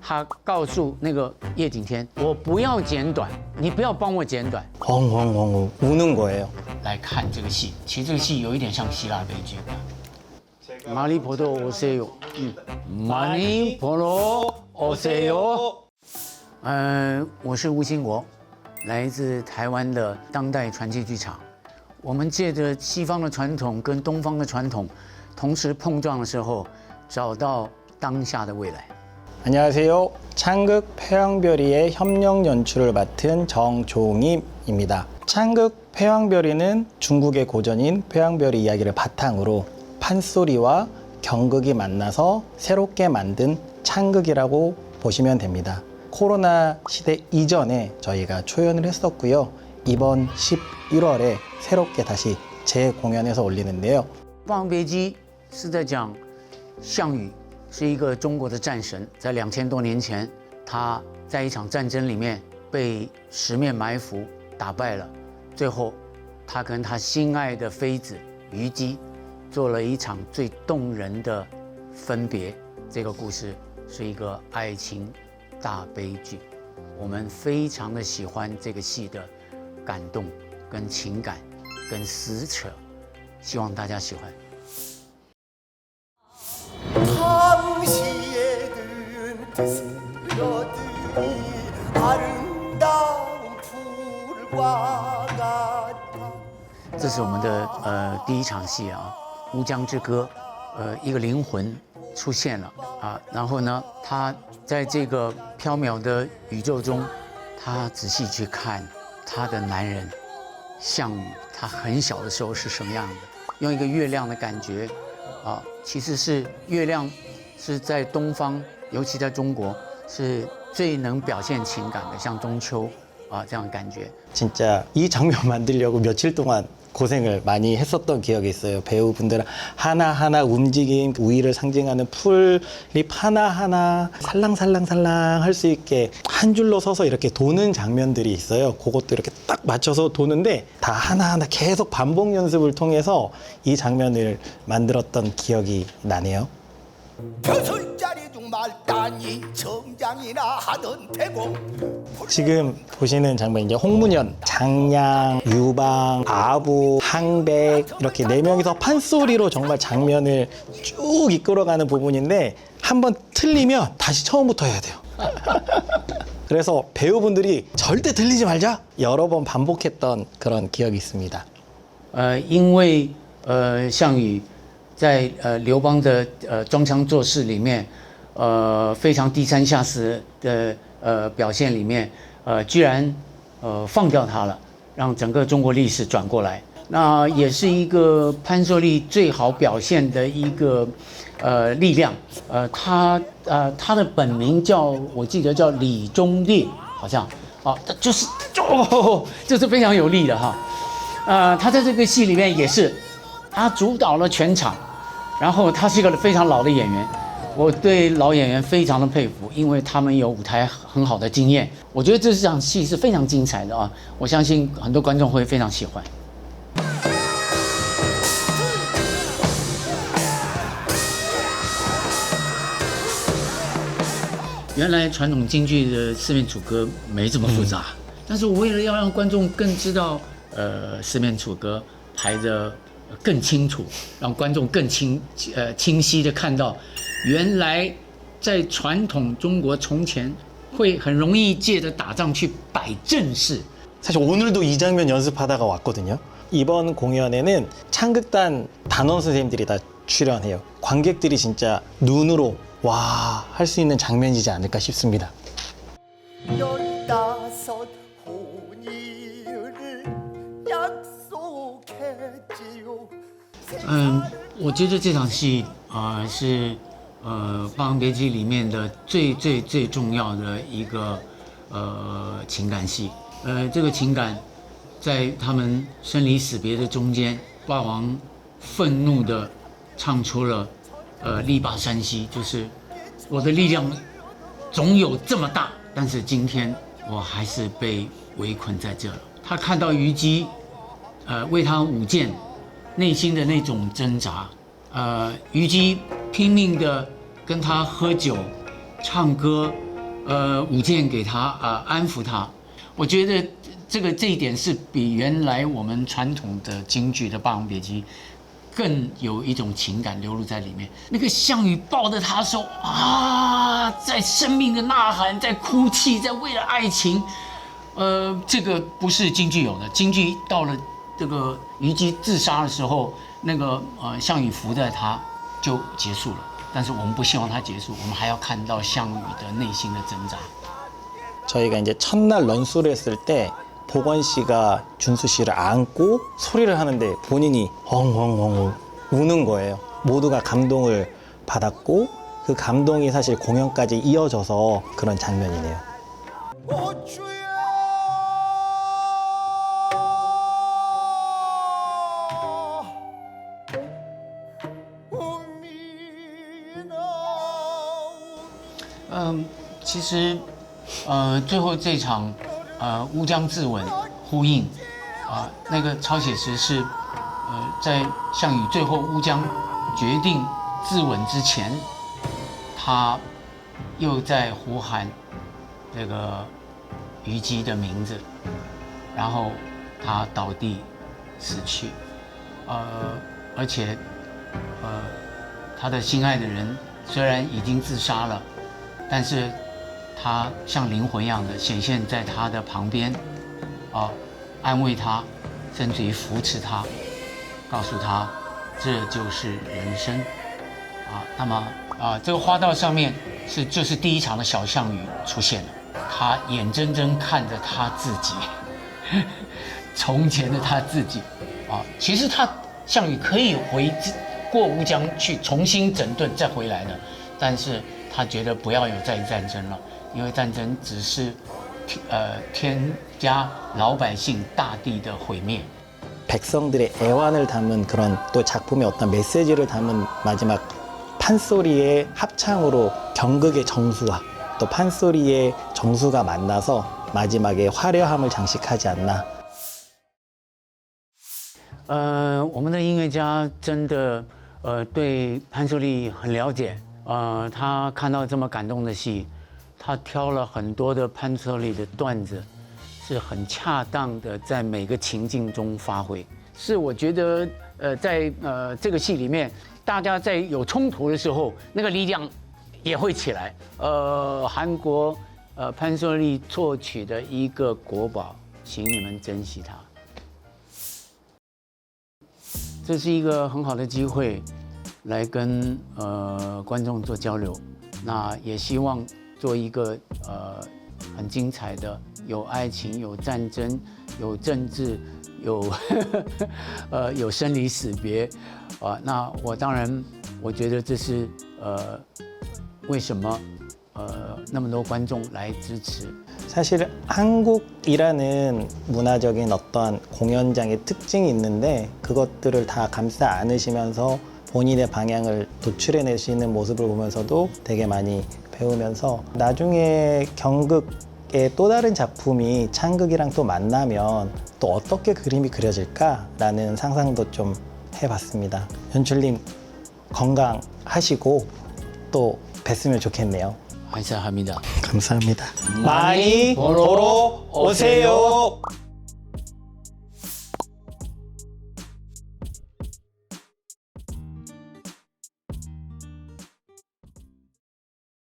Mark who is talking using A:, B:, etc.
A: 他告诉那个叶景天，我不要剪短，你不要帮我剪短。
B: 엉엉엉 우는 거예요.
A: 来看这个戏，其实这个戏有一点像希腊悲剧。马里波多오세요，马里波罗오세요。我是吴兴国，来自台湾的当代传奇剧场。我们借着西方的传统跟东方的传统同时碰撞的时候，找到当下的未来。
B: 안녕하세요. 창극 폐왕별이의 협력 연출을 맡은 정종임입니다. 창극 폐왕별이는 중국의 고전인 폐왕별이 이야기를 바탕으로 판소리와 경극이 만나서 새롭게 만든 창극이라고 보시면 됩니다. 코로나 시대 이전에 저희가 초연을 했었고요. 이번 11월에 새롭게 다시 재공연해서 올리는데요.
A: 霸王别姬是在讲项羽是一个中国的战神，在2000多年前，他在一场战争里面被十面埋伏打败了，最后他跟他心爱的妃子虞姬做了一场最动人的分别。这个故事是一个爱情大悲剧，我们非常的喜欢这个戏的感动、跟情感、跟撕扯，希望大家喜欢。
C: 당시에 들스러들이 아름다운 풀과 같아。
A: 这是我们的第一场戏啊，《乌江之歌》，一个灵魂出现了啊，然后呢，他在这个缥缈的宇宙中，他仔细去看他的男人项羽，他很小的时候是什么样的，用一个月亮的感觉啊，其实是月亮是在东方，尤其在中国是最能表现情感的，像中秋啊这样的感觉。
B: 진짜 이 장면 만들려고 며칠 동안 고생을 많이 했었던 기억이 있어요. 배우분들 하나하나 움직임, 우위를 상징하는 풀잎 하나하나 살랑살랑살랑 할 수 있게 한 줄로 서서 이렇게 도는 장면들이 있어요. 그것도 이렇게 딱 맞춰서 도는데 다 하나하나 계속 반복 연습을 통해서 이 장면을 만들었던 기억이 나네요.
C: 벼슬자리 중 말단이 정장이나 하던 태공.
B: 지금 보시는 장면 이제 홍문현, 장량, 유방, 아부, 항백 이렇게 네 명이서 판소리로 정말 장면을 쭉 이끌어가는 부분인데 한번 틀리면 다시 처음부터 해야 돼요. 그래서 배우분들이 절대 틀리지 말자 여러 번 반복했던 그런 기억이 있습니다.
A: 因为项羽在刘邦的装腔作势里面，非常低三下四的表现里面，居然放掉他了，让整个中国历史转过来。那也是一个潘寿丽最好表现的一个力量。他的本名我记得叫李忠烈，好像就是非常有力的哈。他在这个戏里面也是，他主导了全场，然后他是一个非常老的演员，我对老演员非常的佩服，因为他们有舞台很好的经验。我觉得这场戏是非常精彩的啊，我相信很多观众会非常喜欢。原来传统京剧的四面楚歌没这么复杂，但是我为了要让观众更知道，四面楚歌排得更清楚，让观众更清晰的看到，原来在传统中国从前会很容易借着打仗去摆阵势。
B: 사실 오늘도 이 장면 연습하다가 왔거든요. 이번 공연에는 창극단 단원 선생님들이 다 출연해요. 관객들이 진짜 눈으로 와 할 수 있는 장면이지 않을까 싶습니다.
C: 15 혼인을 약속했지요.
A: 我觉得这场戏是《霸王别姬》里面的最重要的一个情感戏。这个情感在他们生离死别的中间，霸王愤怒地唱出了力拔山兮，就是我的力量总有这么大，但是今天我还是被围困在这了。他看到虞姬为他舞剑，内心的那种挣扎。虞姬拼命的跟他喝酒、唱歌，舞剑给他安抚他。我觉得这一点是比原来我们传统的京剧的《霸王别姬》更有一种情感流露在里面。那个项羽抱着他的时候啊，在生命的呐喊，在哭泣，在为了爱情。这个不是京剧有的，京剧到了这个虞姬自杀的时候，那个项羽扶着他就结束了。但是我们不希望它结束，我们还要看到项羽的内心的挣扎。
B: 저희가 이제 첫날 런수를 했을 때 보건 씨가 준수 씨를 안고 소리를 하는데 본인이 엉엉엉 우는 거예요. 모두가 감동을 받았고 그 감동이 사실 공연까지 이어져서 그런 장면이네요.
C: 어쭈야 우미나
A: 其实，最后这场，乌江自刎呼应，那个超写实是，在项羽最后乌江决定自刎之前，他又在呼喊这个虞姬的名字，然后他倒地死去，而且，他的心爱的人虽然已经自杀了，但是他像灵魂一样的显现在他的旁边，安慰他，甚至于扶持他，告诉他这就是人生，那么这个花道上面就是第一场的小项羽出现了，他眼睁睁看着他自己，从前的他自己，其实项羽可以过乌江去重新整顿再回来的，但是他觉得不要有再战争了，因为战争只是添加老百姓大地的毁灭。
B: 백성들의 애환을 담은 그런 또 작품의 어떤 메시지를 담은 마지막 판소리의 합창으로 경극의 정수와 또 판소리의 정수가 만나서 마지막에 화려함을 장식하지 않나.
A: 我们的音乐家真的对潘秀丽很了解，他看到这么感动的戏，他挑了很多的潘秀丽的段子，是很恰当的在每个情境中发挥。是我觉得在这个戏里面，大家在有冲突的时候，那个力量也会起来。韩国潘秀丽作曲的一个国宝，请你们珍惜它。 这是一个很好的机会，来跟观众做交流。那也希望做一个很精彩的，有爱情、有战争、有政治、有有生离死别，那我当然我觉得这是为什么那么多观众来支持。
B: 사실 한국이라는 문화적인 어떤 공연장의 특징이 있는데 그것들을 다 감싸 안으시면서 본인의 방향을 도출해내시는 모습을 보면서도 되게 많이 배우면서 나중에 경극의 또 다른 작품이 창극이랑 또 만나면 또 어떻게 그림이 그려질까라는 상상도 좀 해봤습니다. 연출님 건강하시고 또 뵀으면 좋겠네요.
A: 감사합니다.
B: 감사합니다. 많이 보러 오세요.